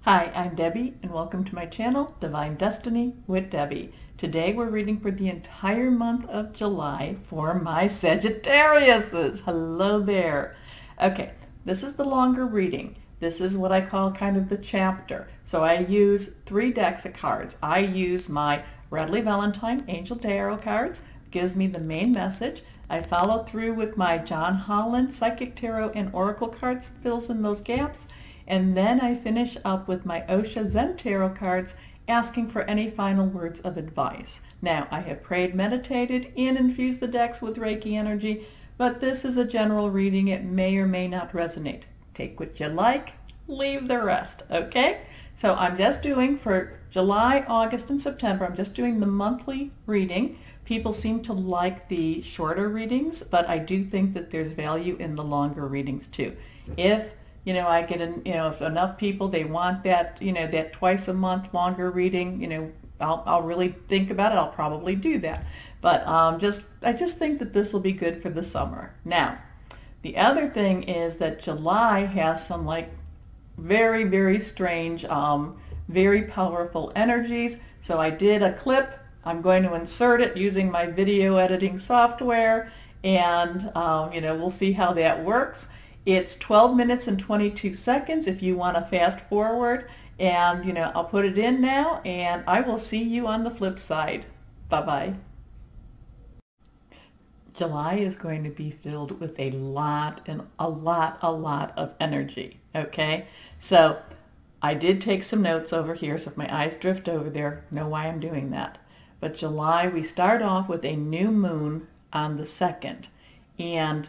Hi, I'm Debbie and welcome to my channel, Divine Destiny with Debbie. Today we're reading for the entire month of July for my Sagittariuses. Hello there. Okay, this is the longer reading. This is what I call kind of the chapter. So I use 3 decks of cards. I use my Radley Valentine Angel Tarot cards, gives me the main message. I follow through with my John Holland Psychic Tarot and Oracle cards, fills in those gaps. And then I finish up with my Osha Zen Tarot cards, asking for any final words of advice. Now, I have prayed, meditated, and infused the decks with Reiki energy, but this is a general reading. It may or may not resonate. Take what you like, leave the rest, okay? So I'm just doing for July, August, and September, I'm just doing the monthly reading. People seem to like the shorter readings, but I do think that there's value in the longer readings too. If I get if enough people, they want that, that twice a month longer reading, I'll really think about it. I'll probably do that. But I just think that this will be good for the summer. Now, the other thing is that July has some like very, very strange, very powerful energies. So I did a clip. I'm going to insert it using my video editing software, and we'll see how that works. It's 12 minutes and 22 seconds if you want to fast forward, and I'll put it in now, and I will see you on the flip side. Bye-bye. July is going to be filled with a lot of energy, okay? So I did take some notes over here, so if my eyes drift over there, know why I'm doing that. But July, we start off with a new moon on the 2nd, and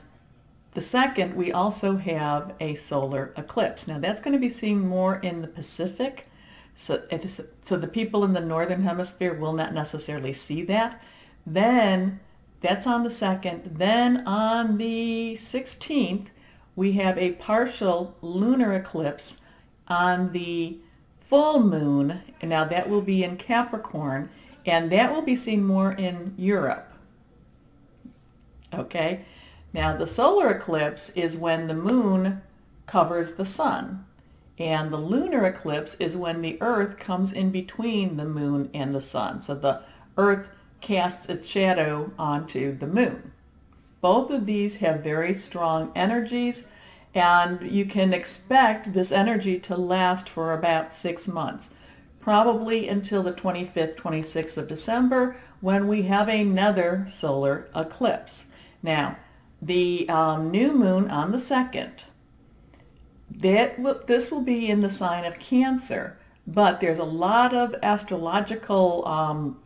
the 2nd, we also have a solar eclipse. Now, that's going to be seen more in the Pacific, so the people in the Northern Hemisphere will not necessarily see that. Then, that's on the 2nd. Then, on the 16th, we have a partial lunar eclipse on the full moon. And now, that will be in Capricorn, and that will be seen more in Europe. Okay? Now, the solar eclipse is when the moon covers the sun, and the lunar eclipse is when the earth comes in between the moon and the sun. So the earth casts its shadow onto the moon. Both of these have very strong energies, and you can expect this energy to last for about 6 months, probably until the 25th, 26th of December, when we have another solar eclipse. Now, the new moon on the 2nd, this will be in the sign of Cancer, but there's a lot of astrological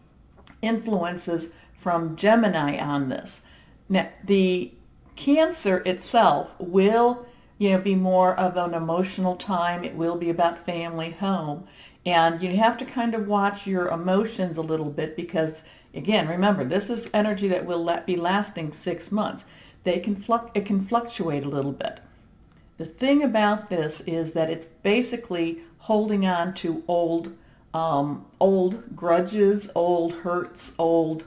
influences from Gemini on this. Now, the Cancer itself will be more of an emotional time. It will be about family, home, and you have to kind of watch your emotions a little bit because, again, remember, this is energy that will be lasting 6 months. It can fluctuate a little bit. The thing about this is that it's basically holding on to old grudges, old hurts, old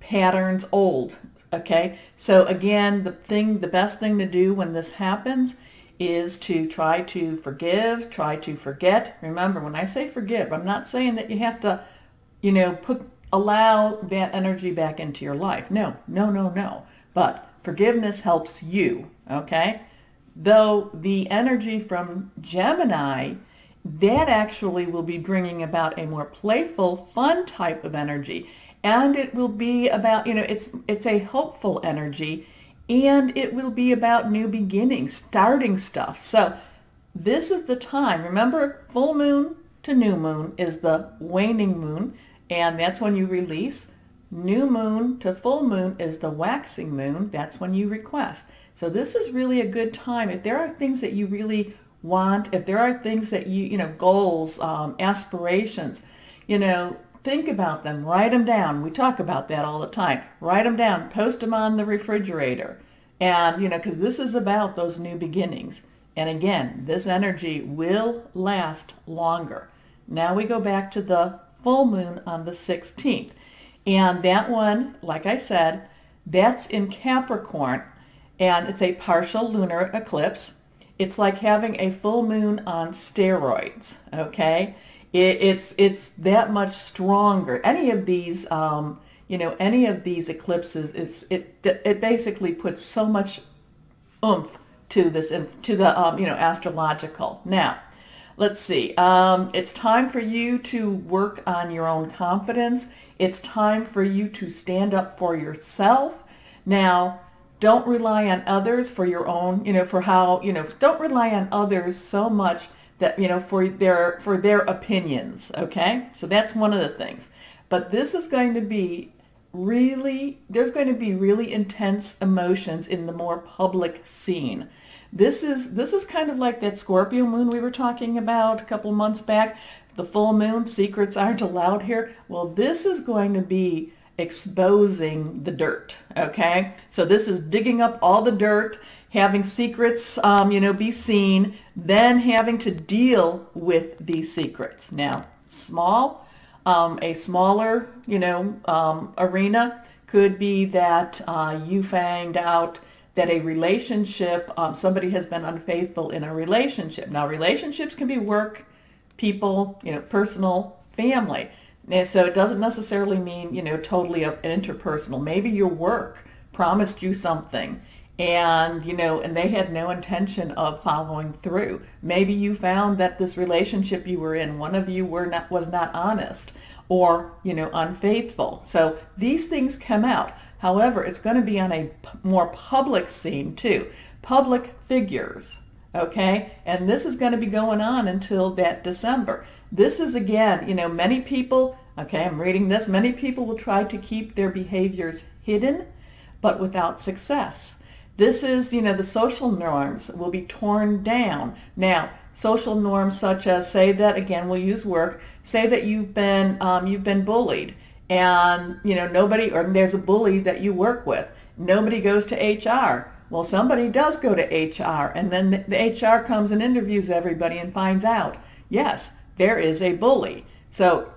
patterns, okay? So again, the best thing to do when this happens is to try to forgive, try to forget. Remember, when I say forgive, I'm not saying that you have to, allow that energy back into your life. No. But forgiveness helps you, okay? Though the energy from Gemini, that actually will be bringing about a more playful, fun type of energy. And it will be about, it's a hopeful energy, and it will be about new beginnings, starting stuff. So this is the time. Remember, full moon to new moon is the waning moon, and that's when you release. New moon to full moon is the waxing moon. That's when you request. So this is really a good time. If there are things that you really want, if there are things that goals, aspirations, think about them, write them down. We talk about that all the time. Write them down, post them on the refrigerator. And, because this is about those new beginnings. And again, this energy will last longer. Now we go back to the full moon on the 16th. And that one, like I said, that's in Capricorn, and it's a partial lunar eclipse. it's like having a full moon on steroids, okay? It's that much stronger. Any of these, any of these eclipses, it basically puts so much oomph to this, to the, astrological. Now, let's see. It's time for you to work on your own confidence. It's time for you to stand up for yourself. Now, don't rely on others for your own, don't rely on others so much that, for their opinions, okay? So that's one of the things. But this is going to be there's going to be really intense emotions in the more public scene. This is kind of like that Scorpio moon we were talking about a couple months back. The full moon, secrets aren't allowed here. Well, this is going to be exposing the dirt, okay? So this is digging up all the dirt, having secrets, be seen, then having to deal with these secrets. Now, a smaller, arena could be that you find out that a relationship, somebody has been unfaithful in a relationship. Now, relationships can be work, people, personal, family. And so it doesn't necessarily mean, totally interpersonal. Maybe your work promised you something and, and they had no intention of following through. Maybe you found that this relationship you were in, one of you was not honest or, unfaithful. So these things come out. However, it's going to be on a more public scene too. Public figures, okay? And this is going to be going on until that December. This is, again, many people, okay, I'm reading this, many people will try to keep their behaviors hidden, but without success. This is, the social norms will be torn down. Now, social norms such as, say that, again, we'll use work, say that you've been bullied and, nobody, or there's a bully that you work with. Nobody goes to HR. Well, somebody does go to HR, and then the HR comes and interviews everybody and finds out, yes, there is a bully. So,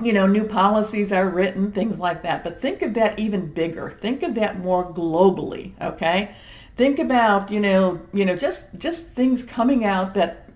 new policies are written, things like that. But think of that even bigger. Think of that more globally, okay? Think about, just things coming out that,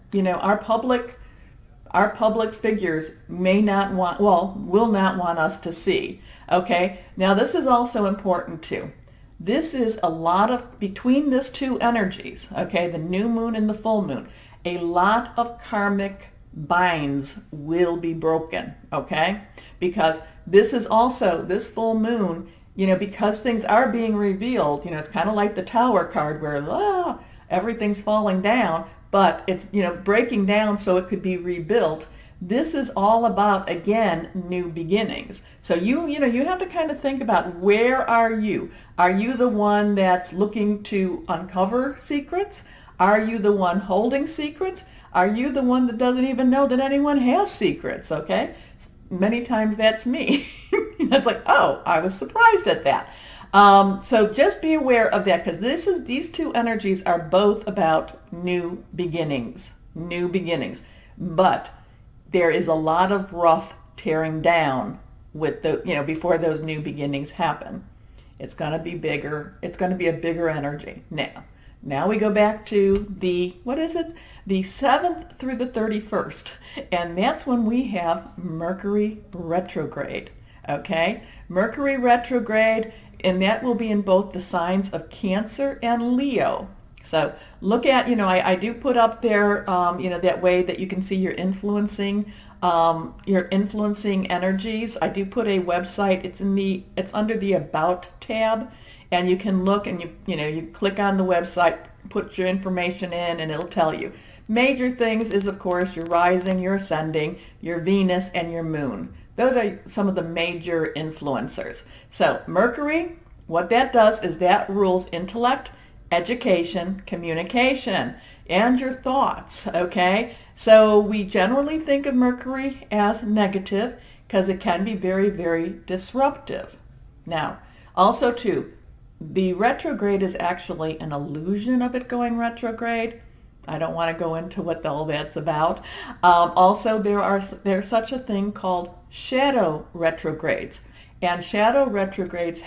our public figures will not want us to see, okay? Now, this is also important too. This is a lot of, between these two energies, okay, the new moon and the full moon, a lot of karmic binds will be broken, okay? Because this is also, this full moon, because things are being revealed, it's kind of like the Tower card where everything's falling down, but it's, breaking down so it could be rebuilt. This is all about, again, new beginnings. So you have to kind of think about, where are you? Are you the one that's looking to uncover secrets? Are you the one holding secrets? Are you the one that doesn't even know that anyone has secrets, okay? Many times that's me. It's like, oh, I was surprised at that. So just be aware of that, because these two energies are both about new beginnings. But there is a lot of rough tearing down with before those new beginnings happen. It's going to be bigger. It's going to be a bigger energy. Now we go back to the 7th through the 31st. And that's when we have Mercury Retrograde. Okay? Mercury Retrograde, and that will be in both the signs of Cancer and Leo. So look at, I do put up there, that way that you can see your influencing energies. I do put a website. It's under the About tab, and you can look and you click on the website, put your information in, and it'll tell you. Major things is, of course, your rising, your ascending, your Venus, and your moon. Those are some of the major influencers. So Mercury, what that does is that rules intellect, education, communication, and your thoughts, okay? So we generally think of Mercury as negative because it can be very, very disruptive. Now, also too, the retrograde is actually an illusion of it going retrograde. I don't want to go into what all that's about. Also, there's such a thing called shadow retrogrades. And shadow retrogrades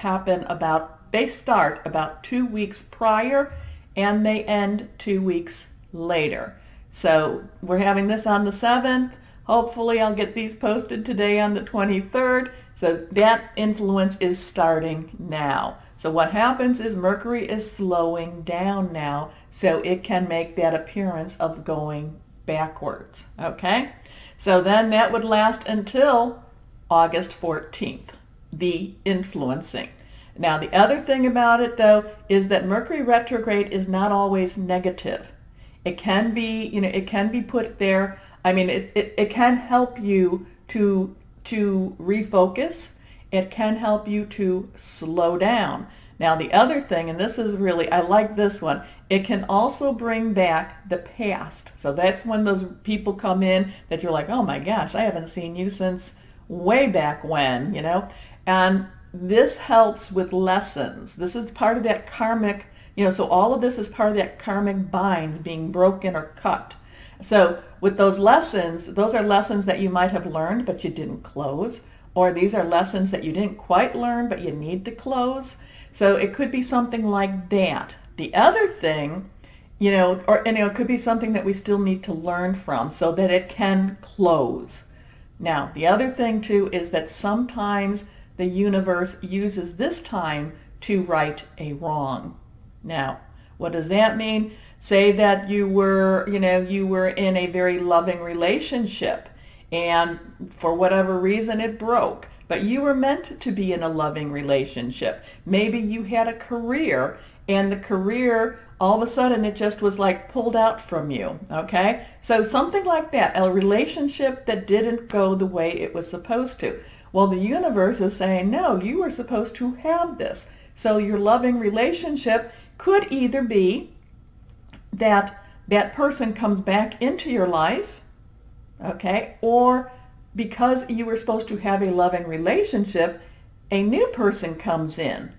they start about 2 weeks prior, and they end 2 weeks later. So we're having this on the 7th. Hopefully I'll get these posted today on the 23rd. So that influence is starting now. So what happens is Mercury is slowing down now, so it can make that appearance of going backwards. Okay? So then that would last until August 14th, the influencing. Now the other thing about it though is that Mercury retrograde is not always negative. It can be, it can be put there. I mean, it can help you to refocus. It can help you to slow down. Now the other thing, and this is really, I like this one, it can also bring back the past. So that's when those people come in that you're like, oh my gosh, I haven't seen you since way back when, and this helps with lessons. This is part of that karmic, so all of this is part of that karmic binds being broken or cut. So with those lessons, those are lessons that you might have learned but you didn't close, or these are lessons that you didn't quite learn but you need to close. So it could be something like that. The other thing, it could be something that we still need to learn from so that it can close. Now, the other thing too is that sometimes the universe uses this time to right a wrong. Now, what does that mean? Say that you were in a very loving relationship and for whatever reason it broke, but you were meant to be in a loving relationship. Maybe you had a career and the career, all of a sudden it just was like pulled out from you, okay? So something like that, a relationship that didn't go the way it was supposed to. Well, the universe is saying, no, you were supposed to have this. So your loving relationship could either be that that person comes back into your life, okay, or because you were supposed to have a loving relationship, a new person comes in,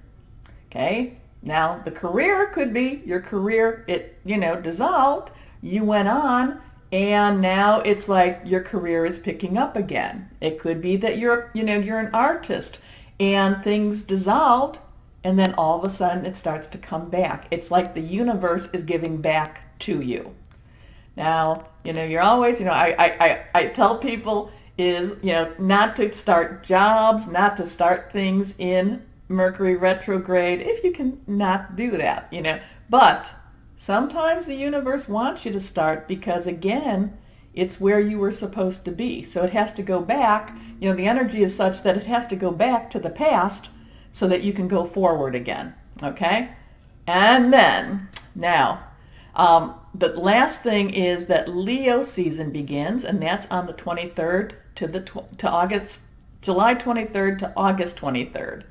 okay? Now, the career could be your career, it, dissolved, you went on, and now it's like your career is picking up again. It could be that you're an artist and things dissolved and then all of a sudden it starts to come back. It's like the universe is giving back to you. Now, you're always, I tell people is, not to start jobs, not to start things in Mercury retrograde if you can not do that, but sometimes the universe wants you to start because, again, it's where you were supposed to be. So it has to go back. The energy is such that it has to go back to the past so that you can go forward again. Okay? And then, now, the last thing is that Leo season begins, and that's on the 23rd July 23rd to August 23rd.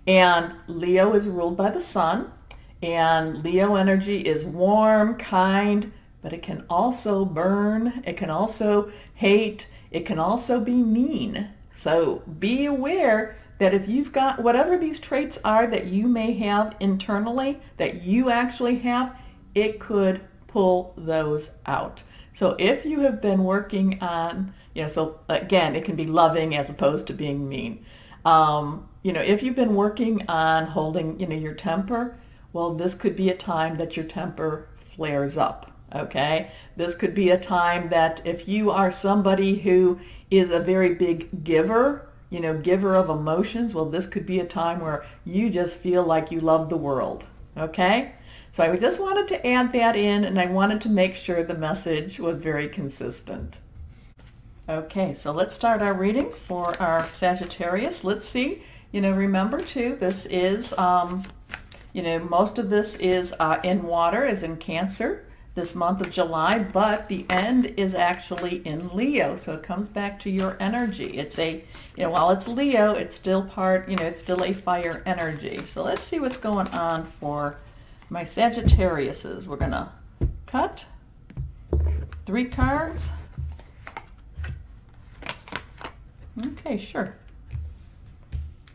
And Leo is ruled by the sun. And Leo energy is warm, kind, but it can also burn. It can also hate. It can also be mean. So be aware that if you've got whatever these traits are that you may have internally, that you actually have, it could pull those out. So if you have been working on, so again, it can be loving as opposed to being mean. If you've been working on holding, your temper, well, this could be a time that your temper flares up, okay? This could be a time that if you are somebody who is a very big giver, giver of emotions, well, this could be a time where you just feel like you love the world, okay? So I just wanted to add that in, and I wanted to make sure the message was very consistent. Okay, so let's start our reading for our Sagittarius. Let's see, remember too, this is, most of this is in water, is in Cancer this month of July, but the end is actually in Leo, so it comes back to your energy. It's a, while it's Leo, it's still part, it's still a fire energy. So let's see what's going on for my Sagittariuses. We're going to cut 3 cards. Okay, sure.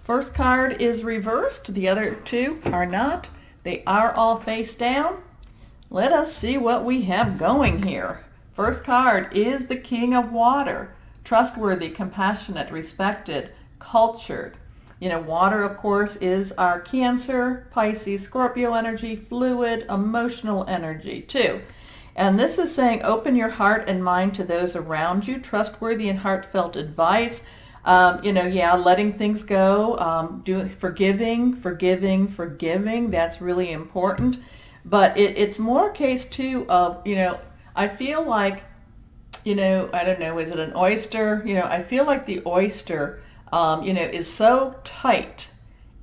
First card is reversed. The other 2 are not. They are all face down. Let us see what we have going here. First card is the King of Water. Trustworthy, compassionate, respected, cultured. Water, of course, is our Cancer, Pisces, Scorpio energy, fluid, emotional energy, too. And this is saying open your heart and mind to those around you, trustworthy and heartfelt advice. Letting things go, forgiving. That's really important. But it's more a case too of, I feel like, I don't know, is it an oyster? I feel like the oyster, is so tight.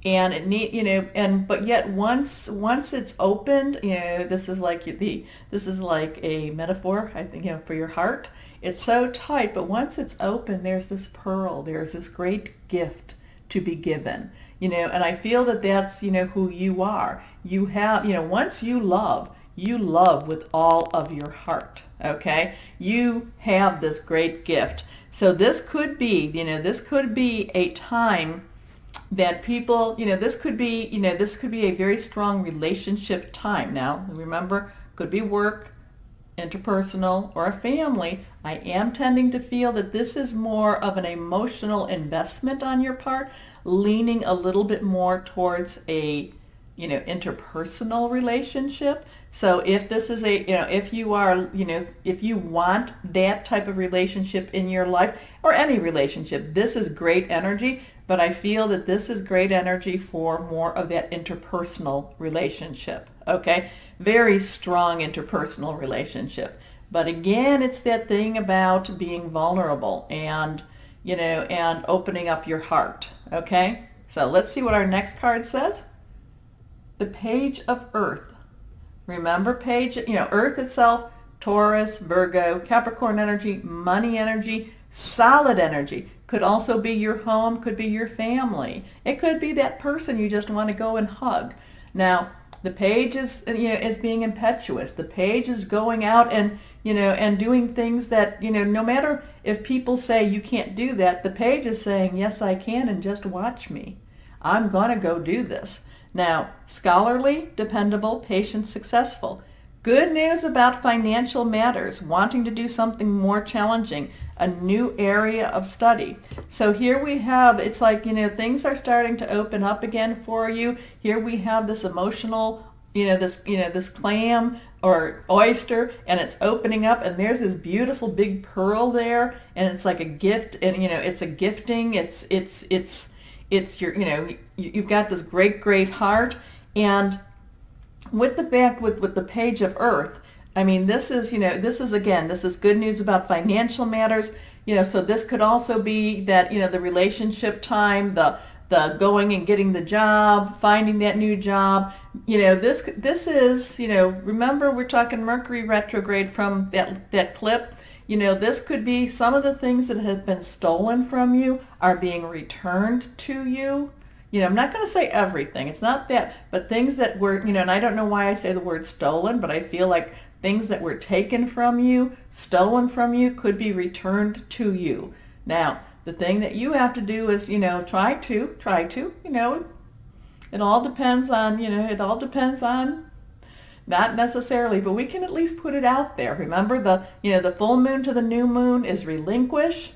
And it but yet once it's opened, this is like a metaphor, I think, for your heart. It's so tight, but once it's open, there's this pearl, there's this great gift to be given, and I feel that that's, who you are. You have, once you love with all of your heart, okay? You have this great gift. So this could be, a time that people, this could be a very strong relationship time. Now, remember, could be work, interpersonal, or a family. I am tending to feel that this is more of an emotional investment on your part, leaning a little bit more towards a, interpersonal relationship. So if this is if you are, if you want that type of relationship in your life, or any relationship, this is great energy. But I feel that this is great energy for more of that interpersonal relationship, okay? Very strong interpersonal relationship. But again, it's that thing about being vulnerable and, and opening up your heart, okay? So let's see what our next card says. The Page of Earth. Remember, page, Earth itself, Taurus, Virgo, Capricorn energy, money energy, solid energy. Could also be your home, could be your family. It could be that person you just want to go and hug. Now, the page is, is being impetuous. The page is going out and, and doing things that, no matter if people say you can't do that, the page is saying, yes, I can, and just watch me. I'm going to go do this. Now, scholarly, dependable, patient, successful. Good news about financial matters, wanting to do something more challenging, a new area of study. So here we have, it's like, things are starting to open up again for you. Here we have this emotional, this clam or oyster, and it's opening up, and there's this beautiful big pearl there, and it's like a gift, and it's a gifting. It's your, you've got this great heart. And with the fact with the Page of Earth, I mean, this is good news about financial matters. So this could also be that, the relationship time, the going and getting the job, finding that new job. This is, remember, we're talking Mercury retrograde from that clip. This could be some of the things that have been stolen from you are being returned to you. I'm not going to say everything. It's not that, but things that were, and I don't know why I say the word stolen, but I feel like things that were taken from you, stolen from you, could be returned to you. Now, the thing that you have to do is, try to, it all depends on, not necessarily, but we can at least put it out there. Remember, the full moon to the new moon is relinquish.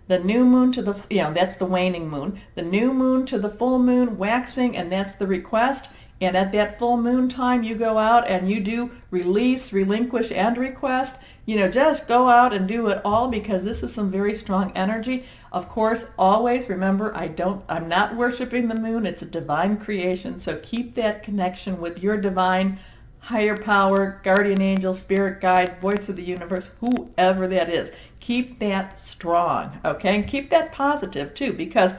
The new moon to the, that's the waning moon. The new moon to the full moon, waxing, and that's the request. And at that full moon time, you go out and you do release, relinquish, and request. Just go out and do it all, because this is some very strong energy. Of course, always remember, I'm not worshiping the moon. It's a divine creation. So keep that connection with your divine higher power, guardian angel, spirit guide, voice of the universe, whoever that is. Keep that strong, okay? And keep that positive too, because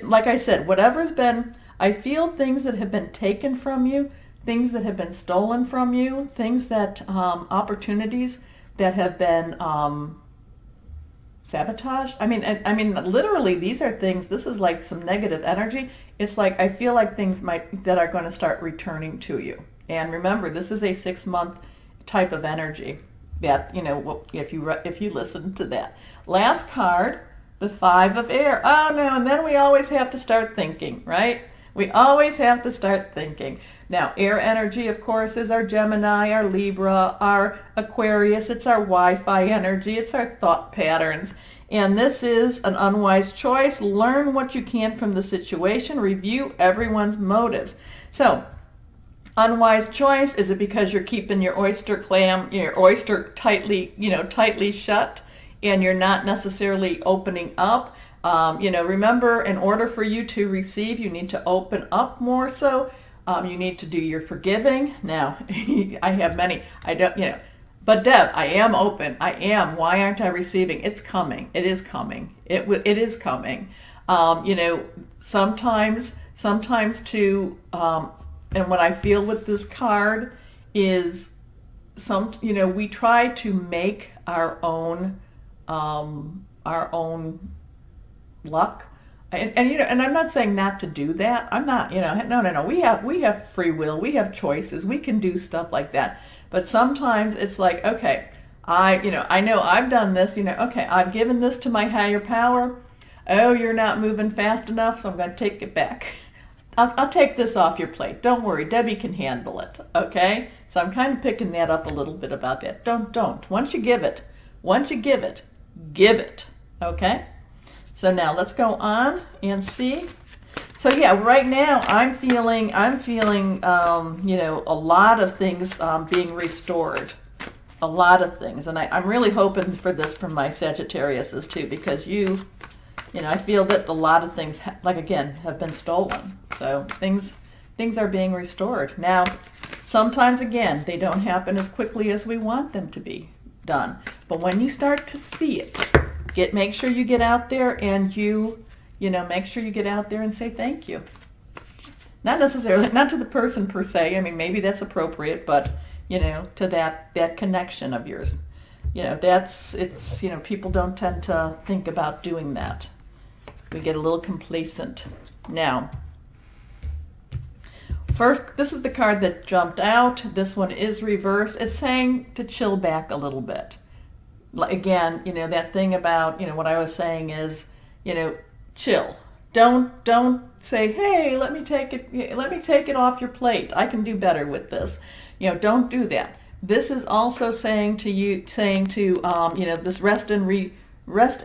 like I said, whatever's been, I feel things that have been taken from you, things that have been stolen from you, things that, opportunities that have been sabotaged. I mean, literally, these are things, this is like some negative energy. It's like, I feel like things that are going to start returning to you. And remember, this is a 6-month type of energy that, if you listen to that. Last card, the 5 of Air. Oh no, and then we always have to start thinking, right? We always have to start thinking. Now, air energy, of course, is our Gemini, our Libra, our Aquarius. It's our Wi-Fi energy. It's our thought patterns. And this is an unwise choice. Learn what you can from the situation. Review everyone's motives. So, Unwise choice. Is it because you're keeping your oyster tightly, tightly shut, and you're not necessarily opening up? Remember, in order for you to receive, you need to open up more so. You need to do your forgiving. Now, I have many, but Deb, I am open. I am. Why aren't I receiving? It's coming. It is coming. It is coming. Sometimes too, and what I feel with this card is we try to make our own luck. And I'm not saying not to do that. I'm not, no. We have free will. We have choices. We can do stuff like that. But sometimes it's like, okay, I know I've done this, okay, I've given this to my higher power. Oh, you're not moving fast enough, so I'm going to take it back. I'll take this off your plate. Don't worry, Debbie can handle it, okay? So I'm kind of picking that up a little bit about that. Don't. Once you give it, give it, okay? So now let's go on and see. So yeah, right now I'm feeling, a lot of things being restored. A lot of things. And I'm really hoping for this from my Sagittariuses too, because I feel that a lot of things, have been stolen. So things are being restored. Now, sometimes, again, they don't happen as quickly as we want them to be done. But when you start to see it, make sure you get out there and make sure you get out there and say thank you. Not necessarily, not to the person per se. I mean, maybe that's appropriate, but, to that connection of yours. People don't tend to think about doing that. We get a little complacent. Now, first, this is the card that jumped out. This one is reversed. It's saying to chill back a little bit. Again, that thing about, what I was saying is, chill. Don't say, hey, let me take it off your plate. I can do better with this. Don't do that. This is also saying to this rest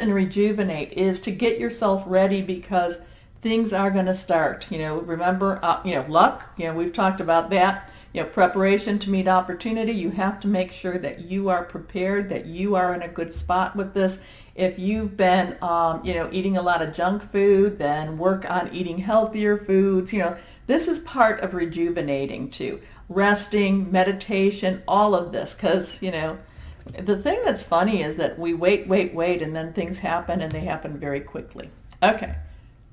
and rejuvenate is to get yourself ready, because things are going to start. Remember, luck, we've talked about that. Preparation to meet opportunity. You have to make sure that you are prepared, that you are in a good spot with this. If you've been, eating a lot of junk food, then work on eating healthier foods. This is part of rejuvenating too. Resting, meditation, all of this, because, the thing that's funny is that we wait, and then things happen, and they happen very quickly. Okay,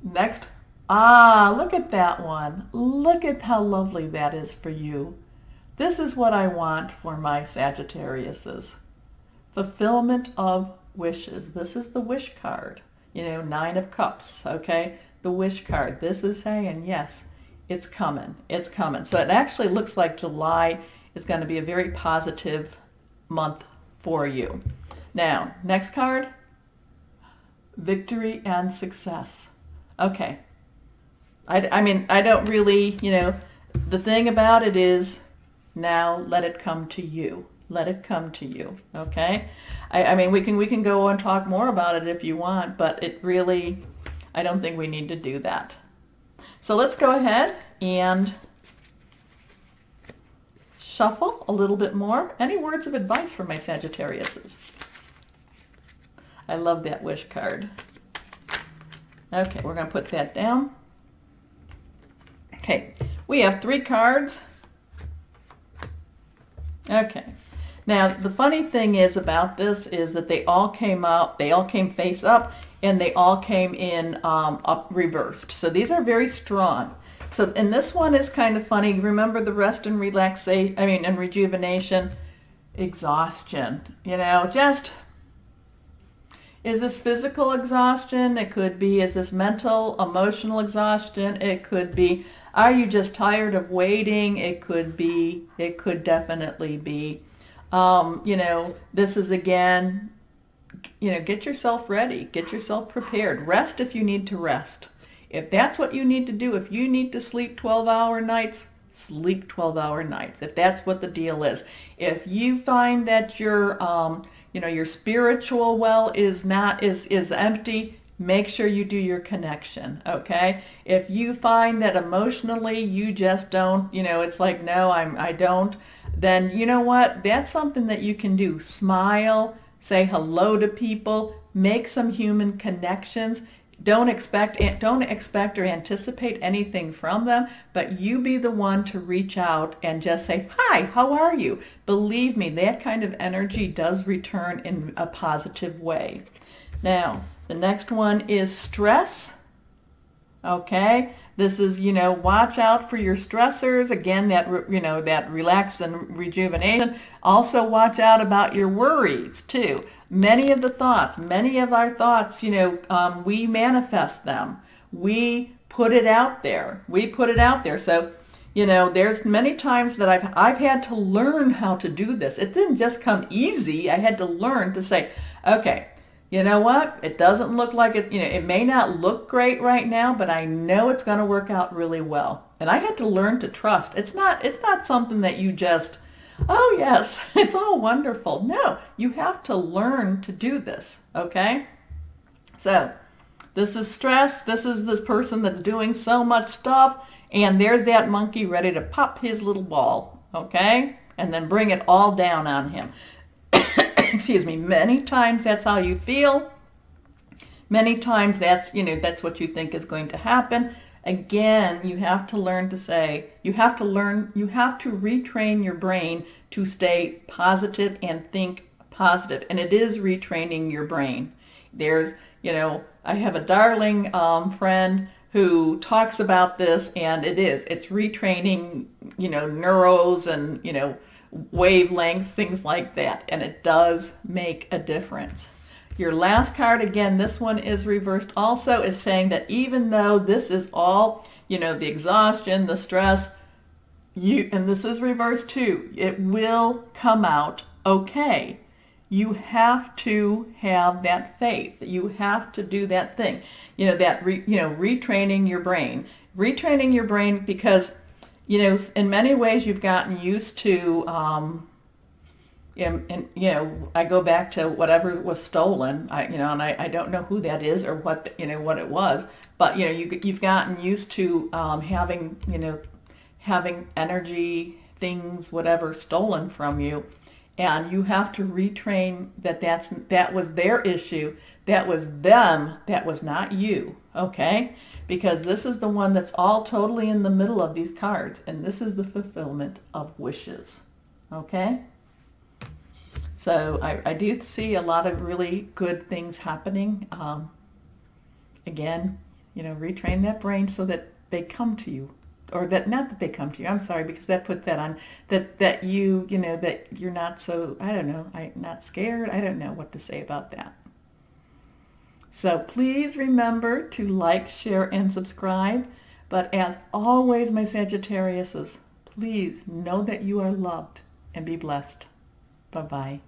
next. Look at that one. Look at how lovely that is for you. This is what I want for my Sagittariuses. Fulfillment of wishes. This is the wish card. 9 of Cups, okay? The wish card. This is saying, yes, it's coming. It's coming. So it actually looks like July is going to be a very positive month for you. Now, next card. Victory and success. Okay. I don't really, the thing about it is, now let it come to you. Let it come to you, okay? We can go and talk more about it if you want, but it really, I don't think we need to do that. So let's go ahead and shuffle a little bit more. Any words of advice for my Sagittariuses? I love that wish card. Okay, we're going to put that down. Okay, we have 3 cards. Okay, now the funny thing is about this is that they all came out, they all came face up, and they all came in up reversed. So these are very strong. So, and this one is kind of funny. Remember the rest and relaxation, and rejuvenation, exhaustion. Just, is this physical exhaustion? It could be, is this mental, emotional exhaustion? It could be, are you just tired of waiting? It could be, it could definitely be, this is again, get yourself ready, get yourself prepared. Rest if you need to rest. If that's what you need to do, if you need to sleep 12-hour nights, sleep 12-hour nights. If that's what the deal is. If you find that your, your spiritual well is empty, make sure you do your connection, okay? If you find that emotionally you just don't, it's like, no, I don't, then you know what? That's something that you can do. Smile, say hello to people, make some human connections. Don't expect or anticipate anything from them, but you be the one to reach out and just say, hi, how are you? Believe me, that kind of energy does return in a positive way. Now, the next one is stress. Okay, this is, watch out for your stressors. Again, that relax and rejuvenation. Also watch out about your worries too. Many of our thoughts, we manifest them. We put it out there. So, there's many times that I've had to learn how to do this. It didn't just come easy. I had to learn to say, okay, you know what? It doesn't look like it, it may not look great right now, but I know it's going to work out really well. And I had to learn to trust. It's not something that you just, oh yes, it's all wonderful. No, you have to learn to do this, okay? So this is stress. This is this person that's doing so much stuff, and there's that monkey ready to pop his little ball, okay? And then bring it all down on him. Excuse me, many times that's how you feel. Many times that's what you think is going to happen. Again, you have to learn to say, you have to retrain your brain to stay positive and think positive. And it is retraining your brain. There's, I have a darling friend who talks about this, and it's retraining, neuros and, wavelength, things like that, and it does make a difference. Your last card, again, this one is reversed also, is saying that even though this is all, the exhaustion, the stress, and this is reversed too, it will come out okay. You have to have that faith. You have to do that thing, retraining your brain. Retraining your brain because in many ways you've gotten used to, I go back to whatever was stolen, and I don't know who that is or what, what it was, but, you've gotten used to having energy, things, whatever, stolen from you, and you have to retrain that was their issue, that was them, that was not you, okay? Because this is the one that's all totally in the middle of these cards, and this is the fulfillment of wishes, okay? So I do see a lot of really good things happening. Again, retrain that brain so that they come to you, or that, not that they come to you, I'm sorry, because that puts that on, that you, that you're not so, I don't know, not scared, I don't know what to say about that. So please remember to like, share, and subscribe. But as always, my Sagittariuses, please know that you are loved and be blessed. Bye-bye.